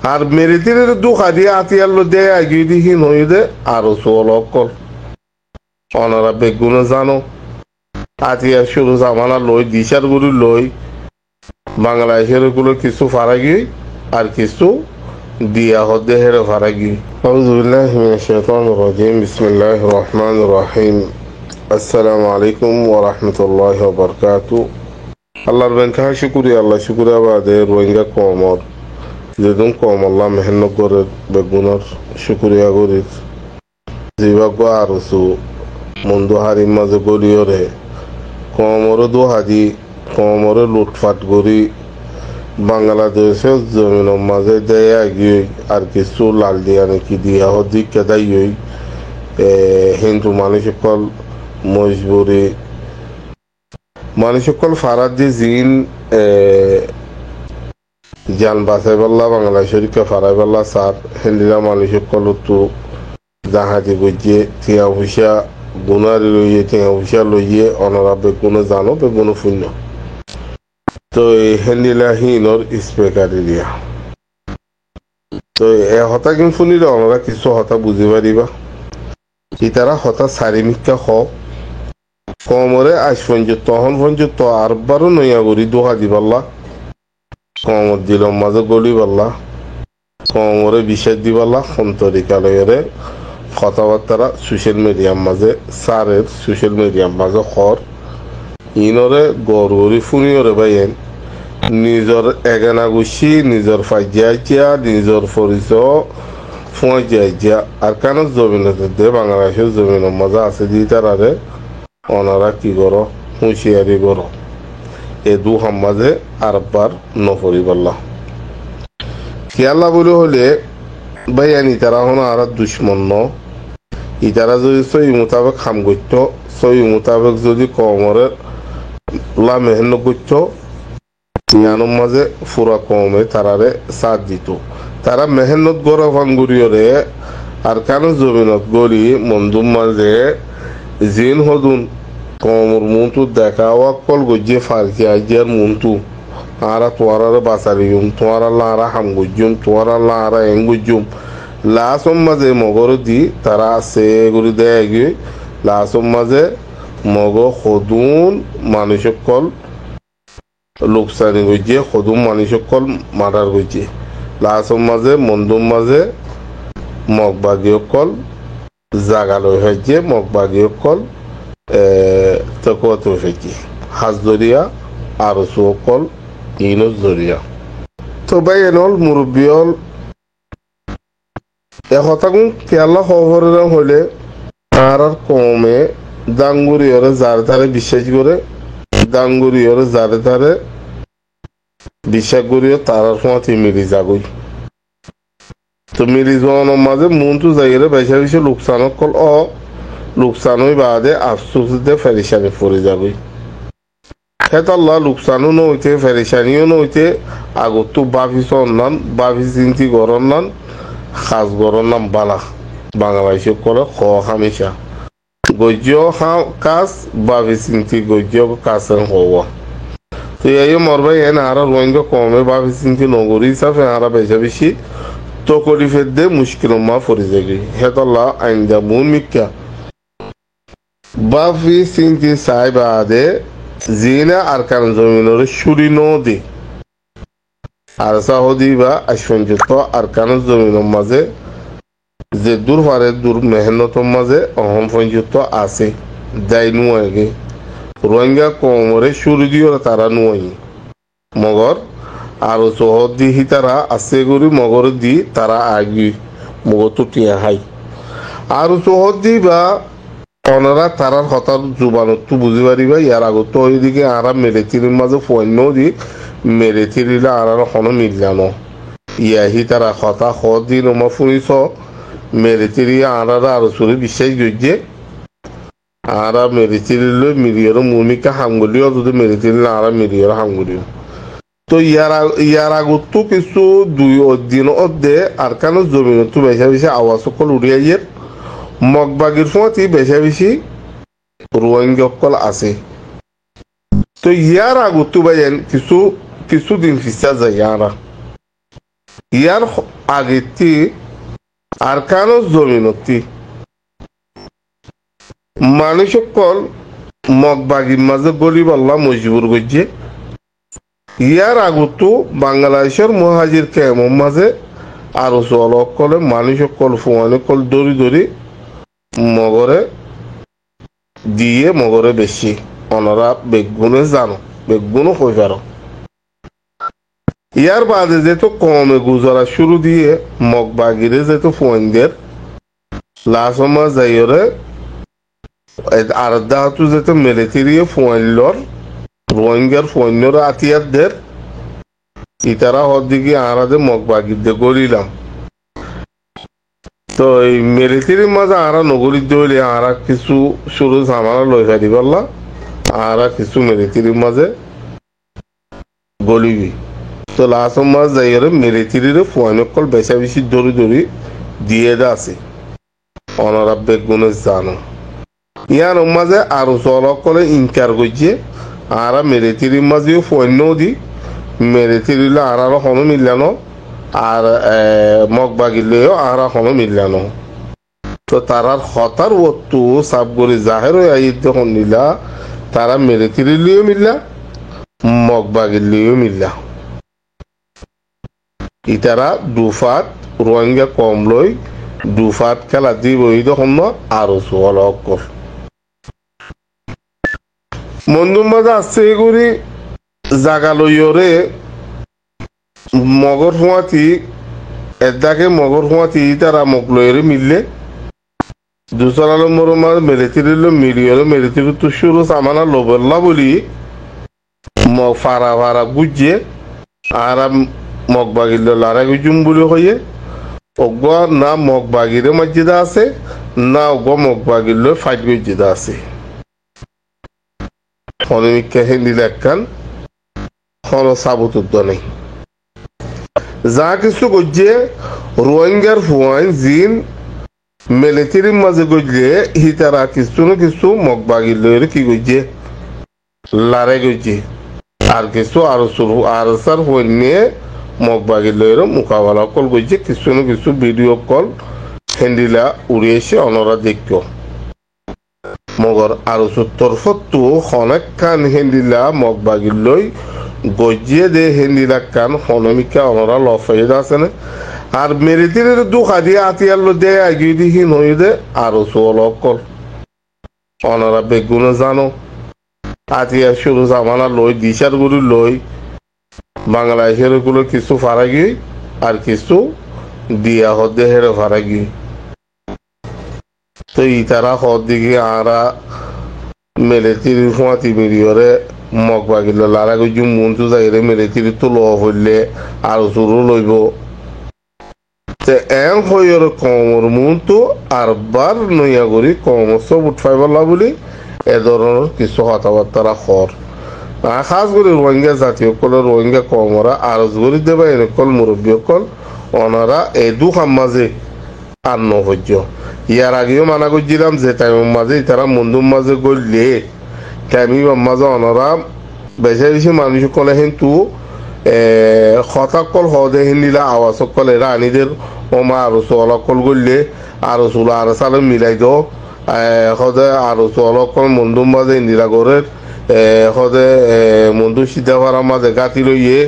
আর মেরিতির দুঃখা দিয়ে আতিয়ার দেয় আগিয়ে দিহি নই দে আরো সোলকল অনারা বেগুনে জানো আতিয়ার শুরু জামানা লই দিশার গুরু লই বাংলাদেশের গুলো কিছু ফারাগি আর কিছু দিয়া হদে হেরে ফারাগি আউযুবিল্লাহি মিনাশ শাইতানির রাজিম বিসমিল্লাহির রহমানির রহিম আসসালামু আলাইকুম ওয়া রাহমাতুল্লাহি ওয়া বারাকাতুহু আল্লাহর বেনকা শুকরিয়া আল্লাহ শুকরিয়া বাদে রোহিঙ্গা কমর যেদুন কম আল্লাহ মেহনত করে বেগুনের শুকরিয়া করি জীবাগ আরসু মন্দু হারির মাঝে গলিয়রে কমরে দু হাজি কমরে লুটফাট করি বাংলাদেশের জমিনের মাঝে দেয় গিয়ে আর কিছু লাল দিয়া নাকি দিয়া হদি কেদাই হিন্দু মানুষ সকল মজবুরি মানুষ সকল ফারাদ দি জিন জান বাঁচাই পাল্লা বাংলাদেশের ফারাই পাল্লা সার হিন্দিরা মানুষ সকল তো জাহাজি গজিয়ে টিয়া পয়সা গুনারি লইয়ে টিয়া পয়সা লইয়ে অনারা বেগুনে জানো বেগুনে শূন্য তো এই হিন্দিলা হিনর স্পেকারি দিয়া তো এ হতা কিন শুনিলে অনারা কিছু হতা বুঝি পারিবা ইতারা হতা চারিমিকা হক কমরে আজ পর্যন্ত তখন পর্যন্ত আরবারও নইয়া করি দোহা দিবাল্লা কমর দিলম মাঝে গলি পাল্লা কমরে বিষয় দিবাল্লা সন্তরিকালয়রে কথাবার্তারা সোশ্যাল মিডিয়ার মাঝে সারের সোশ্যাল মিডিয়ার মাঝে খর ইনরে গড় গড়ি ফুনিয়রে বাইন নিজর এগানা গুছি নিজর ফাইজিয়া নিজর পরিচয় ফুঁয়াইজিয়া আর কেন জমিনে বাংলাদেশের জমিনের মাঝে আছে দি তারারে অনারা কি করো হুঁশিয়ারি করো এ দু হাম্মাজে আরবার নফরি বললা খেয়াল্লা বলে হলে ভাইয়ান ইতারা হন আর দুশ্মন ন ইতারা যদি সই মোতাবেক খাম করত সই মোতাবেক যদি কমরে লা মেহনত করত ইয়ানোর মাঝে ফুরা কমে তারারে সাথ দিত তারা মেহনত গড়া ভাঙ্গুরিয়রে আর কেন জমিনত গড়ি মন্দুর মাঝে জিন হদুন কমর মুন্তু দেখা ওয়াক্কল গজ্জে ফালকি আজিয়ার মুন্তু আরা তোয়ারারে বাঁচারিম তোয়ারাল্লা আরা হাম গুজুম তোয়ারাল্লা আরা এং গুজুম লাসম মাঝে মগর দি তারা সে গুরি দেয় গিয়ে লাসম মাঝে মগ সদুন মানুষকল লোকসানি গজ্জে সদুন মানুষকল মারার গজ্জে লাসম মাঝে মন্দুম মাঝে মগবাগীয়কল জাগালৈ হয়েছে মগবাগীয়কল তকত হয়েছে হাজ জরিয়া আর সকল ইনজ জরিয়া তো ভাই এনল মুরব্বিয়ল এহতাগুন কেয়ালা খবরের হইলে আর কমে দাঙ্গুরিয়রে যার ধারে বিশ্বাস করে দাঙ্গুরিয়রে যার ধারে বিশ্বাস করিও তার সময় মিলি যাগই তো মিলি যাওয়ানোর মাঝে মনটো যাইলে বেশা বেশি লোকসানত কল লোকসানই বাদে আফসোস দিয়ে ফেরিসানি পড়ে যাবে হেতাল্লা লোকসানও নইতে ফেরিসানিও নইতে আগত বাফিস অন্যান বাফি চিন্তি গরম নান সাজ গরম নাম বালা বাংলাদেশে করে খ হামেশা গজ্য কাজ বাফি চিন্তি গজ্য কাছের হওয়া তো এই মরবাই এন আর রোহিঙ্গা কমে বাফি চিন্তি নগরী হিসাবে আর বেশা বেশি তকলিফের দে মুশকিল মা পড়ে যাবে হেতাল্লা আইন যা মন মিক্কা বাফি চিন্তি চাই বাদে জিনা আর কান জমিনের সুরি নদী আর সাহদি বা আশপঞ্জত আর কান জমিনের মাঝে যে দূর পারে দূর মেহনতর মাঝে অহম পঞ্জত আছে যাই নুয়াগে রোহিঙ্গা কমরে সুরি দিও তারা নুয়াই মগর আর সহদি হি তারা আছে গুরি মগর দি তারা আগি মগর তো টিয়া হাই আর সহদি বা অনারা তারার হতার জুবানতো বুঝি পারিবা ইয়ার আগত ওইদিকে আরা মেরেতিরির মাঝে ফন্য দি মেরেতিরিলা আরার হন মিলানো ইয়াহি তারা হতা হদি নমা ফুনিছ মেরেতিরি আরারা আর সুরে বিশ্বাস গজ্জে আরা মেরেতিরিল মিরিয়র মুমিকা হামগুলিও যদি মেরেতিরিল আরা মিরিয়র হামগুলিও তো ইয়ার আগত কিছু দুই দিন অধ্যে আর কেন জমিনতো বেশা বেশি আওয়াজ সকল উড়িয়াইয়ের মগবাগির সময় বেশা বেশি রোহিঙ্গা আছে তো ইয়ার আগত বাইন কিছু দিন ফিসা যায় ইয়ার আগেতি আর কান জমিনতি মানুষ সকল মগবাগির মাঝে গরিব আল্লাহ মজবুর করছে ইয়ার আগতো বাংলাদেশের মহাজির কেমন মাঝে আরো চলক কলে মানুষ সকল ফোয়ানে কল দড়ি দড়ি মগরে দিয়ে মগরে বেশি ওনারা বেগুনে জানো বেগুনও হয়ে পারো ইয়ার বাদে যেহেতু কমে গুজরা শুরু দিয়ে মগবাগিরে যেহেতু ফোনদের লাসমা যাইরে আর দাহতু যেহেতু মিলিটারি ফোনলর রোহিঙ্গার ফোনর আতিয়ারদের ইতারা হদিকে আরাদে মগবাগির দিয়ে গড়িলাম তো এই মিলিটারির মাঝে আরা নগরীর দইলে আরা কিছু শুরু ঝামেলা লই ফেলি পারলা আরা কিছু মিলিটারির মাঝে গলিবি তো লাস্ট মাস যাইরে মিলিটারির ফোনকল বেশা বেশি দড়ি দড়ি দিয়ে আছে অনারা বেগুনে জানো ইয়ার মাঝে আরো চলকলে ইনকার করছে আরা মিলিটারির মাঝেও ফোন দি মিলিটারিলে আরারও হনো মিলানো আর মগবাগিলেও আরা হনো মিলানো তো তারার হতার ওত্তু সাবগরি জাহের হয়ে আই যখন নিলা তারা মিলিটারিলেও মিললা মগবাগিলেও মিললা ইতারা দুফাত রোহিঙ্গা কম লই দুফাত খেলা দিব তখন আরো চলক কর মন্দুর মাঝে আসছে এগুলি জাগা লইরে মগর ফুয়াতি এদাকে মগর ফুয়াতি তারা মগ লইরে মিললে দুসরালো মরমার মিলিটারিল মিলিয়রে মিলিটারি তো শুরু সামানা লবল্লা বলি ফারা ফারা গুজে আর মগবাগিল লারা গুজুম বলি হয়ে অজ্ঞ না মগবাগিরে মসজিদা আছে না অজ্ঞ মগবাগিল ফাইট মসজিদা আছে হনমিকা হিন্দি লেখান হন সাবুত নেই যা কিছু গজ্জে রোহিঙ্গার ফুয়াইন জিন মিলিটারির মাঝে গজ্জে হিতারা কিছু না কিছু মগবাগিল কি গজ্জে লারে গজ্জে আর কিছু আরো শুরু আর সার হইনে মগবাগিল মোকাবেলা কল গজ্জে কিছু না কিছু ভিডিও কল হেন্ডিলা উড়িয়েছে অনরা দেখো মগর আরো তরফতো অনেক কান হেন্দিলা মগবাগিল গজিয়ে দে হেন্দিলা কান হনমিকা অনরা লফাইদ আছে না আর মিলিটারির দুখা দিয়ে আতিয়ার দে আগিয়ে দি হিন হয়ে দে আরো চলক কল অনরা বেগুনে জানো আতিয়ার শুরু জামানা লই দিশার গুলি লই বাংলাদেশের গুলো কিছু ফারাগি আর কিছু দিয়া হদে হেরে ফারাগি তো ইতারা হদিকে আরা মিলিটারি ফুয়াতি মিলিয়রে মগবাগিল লারা গুজুম মন্তু যাইরে মিলিটারি তো ল হইলে আরো শুরু লইব তে এম হইর কমর মন্তু আর বার নইয়া করি কম সব উঠাই বলা বলি এ ধরনের কিছু কথাবার্তা খর খাস করে রোহিঙ্গা জাতীয় কল রোহিঙ্গা কমরা আরজ করে দেবা এনেকল মুরব্বী কল ওনারা এই দুখাম মাঝে আর নহ্য ইয়ার আগেও মানা করছিলাম যে টাইমের মাঝে তারা মন্দুর মাঝে গড়লে টাইমের মাঝে ওনারা বেশি বেশি মানুষ কলে কিন্তু হতাকল হদে হিন্দিলা আওয়াজ কল এরা আনিদের ওমা আরো চলকল গড়লে আরো চুলো আরো চালে মিলাই দো হদে আরো চলকল মন্দুর মাঝে ইন্দিরা গড়ের হদে মন্দু সিদ্ধা ভাড়ার মাঝে গাতি লইয়ে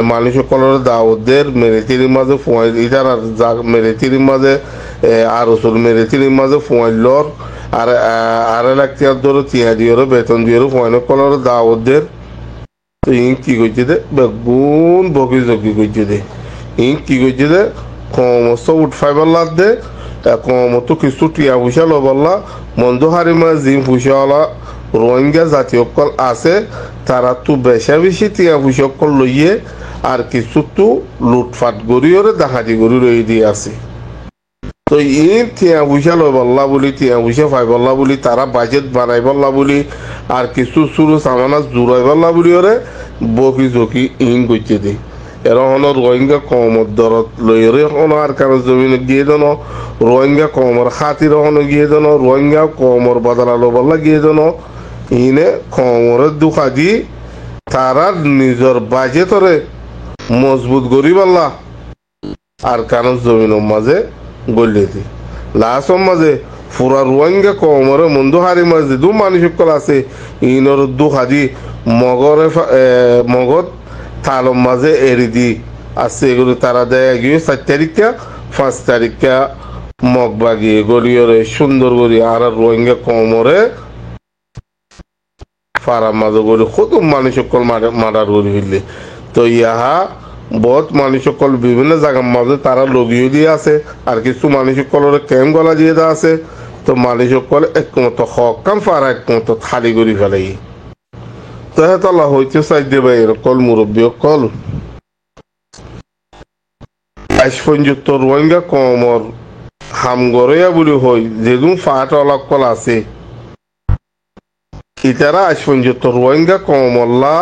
মানুষ কলের দাওদের মিলিটারির মাঝে ইটার মিলিটারির মাঝে আর ওসল মিলিটারির মাঝে ফুয়াইলর আর এলাকার ধরো তিয়া দিয়ের বেতন দিয়ে ফুয়াইন কলের দাওদের তো ইং কি করছে দে বেগুন বকি জকি করছে দে ইং কি করছে দে কমস্ত উঠফাইবার লাগ দে কমতো কিছু টিয়া পয়সা লবল্লা মন্দু হারিমা জিম পয়সাওয়ালা রোহিঙ্গা জাতীয় কল আছে তারা তো বেশা বেশি টিয়া পয়সা কল লইয়ে আর কিছু তো লুটফাট গড়িওরে ডাকাতি গড়ি রয়ে দিয়ে আছে তো ই টিয়া পয়সা লই বললা বলি টিয়া পয়সা পাই বললা বলি তারা বাজেট বানাই বললা বলি আর কিছু শুরু সামানা জুড়াই বললা বলি ওরে বকি জকি ইং করছে দি এরকম রোহিঙ্গা কমর দরত লইরে হনো আর কারো জমিনে গিয়ে দেন রোহিঙ্গা কমর খাতির হনো গিয়ে দেন রোহিঙ্গা কমর বদলালো বললা গিয়ে দেন ইনে কমরের দুখা দি তারা নিজের বাজেটরে মজবুত করি বললা আর কানো জমিনের মাঝে গলিয়ে দি লাসম মাঝে ফুরা রোহিঙ্গা কমরে মন্দু হারি মাঝে দু মানুষ সকল আছে ইনর দু হাজি মগরে মগত তালম মাঝে এরি দি আছে এগুলো তারা দেয় গিয়ে 4 তারিখা 5 তারিখা মগ বাগিয়ে গলিয়রে সুন্দর করি আর রোহিঙ্গা কমরে ফারা মাঝে গলি কত মানুষ সকল মারার গলি হইলে তো ইহা বহুত মানুষ সকল বিভিন্ন জায়গার মাঝে তারা লগিয়ে দিয়ে আছে আর কিছু মানুষ সকলের ক্যাম্প গলা দিয়ে দেওয়া আছে তো মানুষ সকল একমত হকাম ফারা একমত খালি করি ফেলাই তো হেতলা হইতে চাই দেবে এরকল মুরব্বী কল আইসপঞ্জুক্ত রোহিঙ্গা কমর হামগরয়া বলি হই যেদুম ফাট অলক কল আছে ইতারা আইসপঞ্জুক্ত রোহিঙ্গা কমল্লা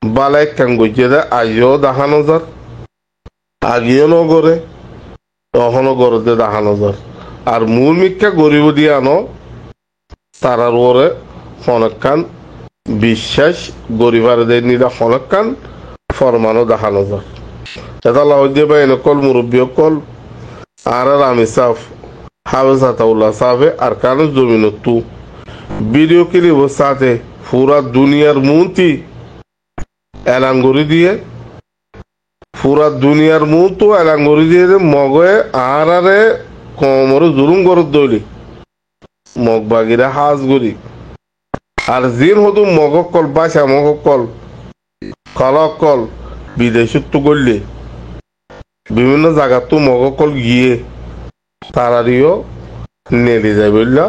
বালাই কাঙ্গুজে আইও দেখানো যার আগিও নগরে তখনও গরতে দেখানো যার আর মূল মিথ্যা গরিব দিয়ে আনো তারার ওরে অনেকখান বিশ্বাস গরিবারদের নিরা অনেকখান ফরমানো দেখানো যার এটা লাউদ্দিয়ে বা এনেকল মুরব্বী কল আর আমি সাফ হাফেজ আতাউল্লাহ সাফে আর কানো জমিনতু ভিডিও ক্লিপ সাথে পুরা দুনিয়ার মন্ত্রী এলান করে দিয়ে পুরা দুনিয়ার মতো এলান করে দিয়ে মগে আরে কমরে জুলুম গরত দইলি মগ বাগিরা হাজ গরি আর জিন হতো মগকল বাসা মগকল কলকল বিদেশত তো করলে বিভিন্ন জায়গা তো মগকল গিয়ে তারারিও নেলে যায় বললা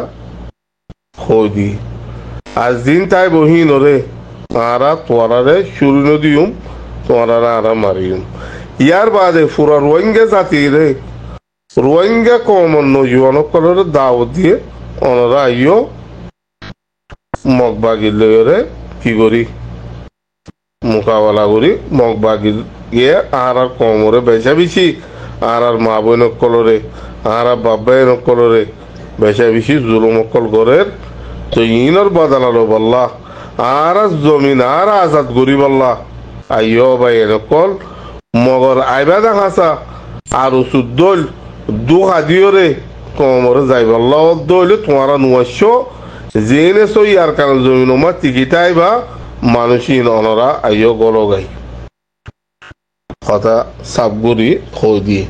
হই দি আর জিন তাই বহিন রে আরা তোয়ারে শুরু নদিউম তোয়ারা আরা মারিউম ইয়ার বাদে পুরা রোহিঙ্গা জাতি রে রোহিঙ্গা কমন নজীবনকলের দাওয়াত দিয়ে ওনারা আইও মগবাগির লয়রে কি করি মোকাবেলা করি মগবাগির গিয়ে আর কমরে বেচা বেশি আর মা বোন কলরে আর বাবাই নকলরে বেচা বেশি জুলুমকল করে তো ইনর বদলালো বল্লা আর জমিন আর আজাদ গরিব আল্লাহ আইও ভাই এরকল মগর আইবা দেখাসা আর সুদ্দল দু হাদিওরে কমরে যাইব আল্লাহ দইলে তোমারা নুয়াশ জেনে সই আর কারণ জমিন মা টিকিট আইবা মানুষই অনরা আইও গলো গাই কথা সাবগুড়ি খই দিয়ে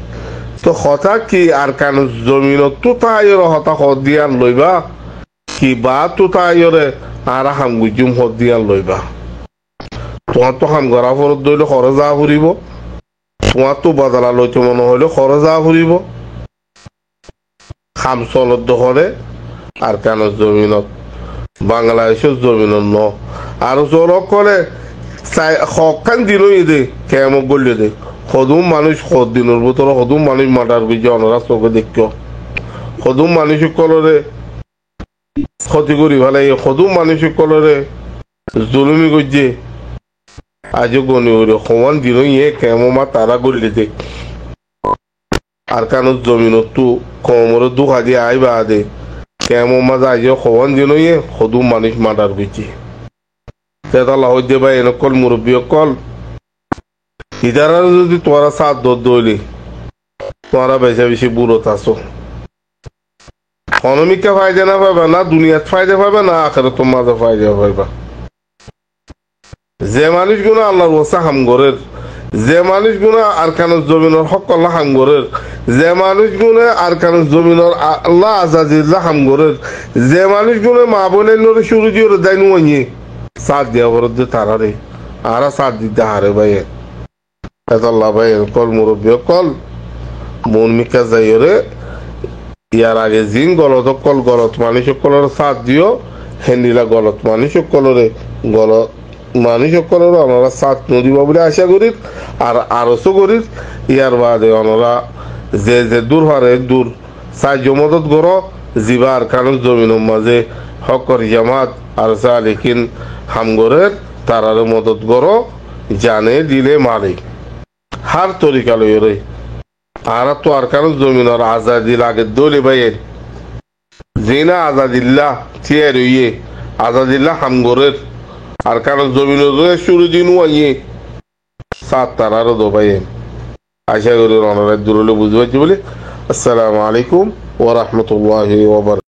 তো কথা কি আর কারণ জমিন তো তাইর হতা খ দিয়ার লইবা কি বা তো তাইরে আর হাম গুজুম হদ দিয়ার লইবা তোমার তো হাম গড়া ফরত দইলে খরচ যা ফুরিব তোমার তো বদলা লইতে মনে হইলে খরচ যা ফুরিব খাম চলত দখলে আর কেন জমিনত বাংলাদেশের জমিনত ন আর জলক করে হকান দিন দে কেমন বললে দে সদুম মানুষ সদ দিনের ভিতরে সদুম মানুষ মাটার বুঝে অনরা চোখে দেখ সদুম মানুষ কলরে ক্ষতি করি ভালাই সদুম মানুষ কলরে জুলুমি করছে আজও গনি ওরে সমান দিন ইয়ে কেমন মা তারা করলে দে আর কেন জমিনত তো কমরে দু হাজি আইবা দে কেমন মাঝে আজও সমান দিন ইয়ে সদুম মানুষ মাটার বুঝছে তেতালা হইতে ভাই এনেকল মুরব্বী কল ইতারা যদি তোরা সাত দৌলি তোরা বেশি বেশি বুড়ত আসো অনমিকা ফায়দা না পাবা না দুনিয়াত ফায়দা পাবা না আখেরে তোর মাঝে ফায়দা পাইবা যে মানুষগুলো আল্লাহর ওসা হামগরের যে মানুষগুলো আর কান জমিনের সকল হামগরের যে মানুষগুলো আর কান জমিনের আল্লাহ আজাজিল্লাহ হামগরের যে মানুষগুলো মা বোনের নরে শুরু দিয়ে দেয় নুয়ে সাত দিয়া ভরত দিয়ে তারারে আর সাত দিতে হারে ভাই এতল্লা ভাই কল মুরব্বী কল মন মিকা যাই রে ইয়ার আগে জিন গলত কল গলত মানুষ কলর সাত দিও হেন্দিলা গলত মানুষ কলরে গলত মানুষ কলর ওনারা সাত নদীব বলে আশা করির আর আরসও করির ইয়ার বাদে ওনারা যে যে দূর হারে দূর সাহায্য মদত করো জিবার কানুন জমিনের মাঝে হকর জামাত আর সালিকিন হামগরের তারার মদত করো জানে দিলে মারে হার তরিকা লই রে আর তো আর কারণ জমিনের আজাদি লাগে দলি ভাইয়ের জিনা আজাদিল্লাহ থিয়ে রইয়ে আজাদিল্লাহ হামগরের আর কারণ জমিনের শুরু দিন আইয়ে সাত তারারও দো ভাইয়ের আশা করি অনারা দূর হলে বুঝতে পারছি বলে। আসসালামু আলাইকুম ওয়া রাহমাতুল্লাহি ওয়া বারাকাতুহু।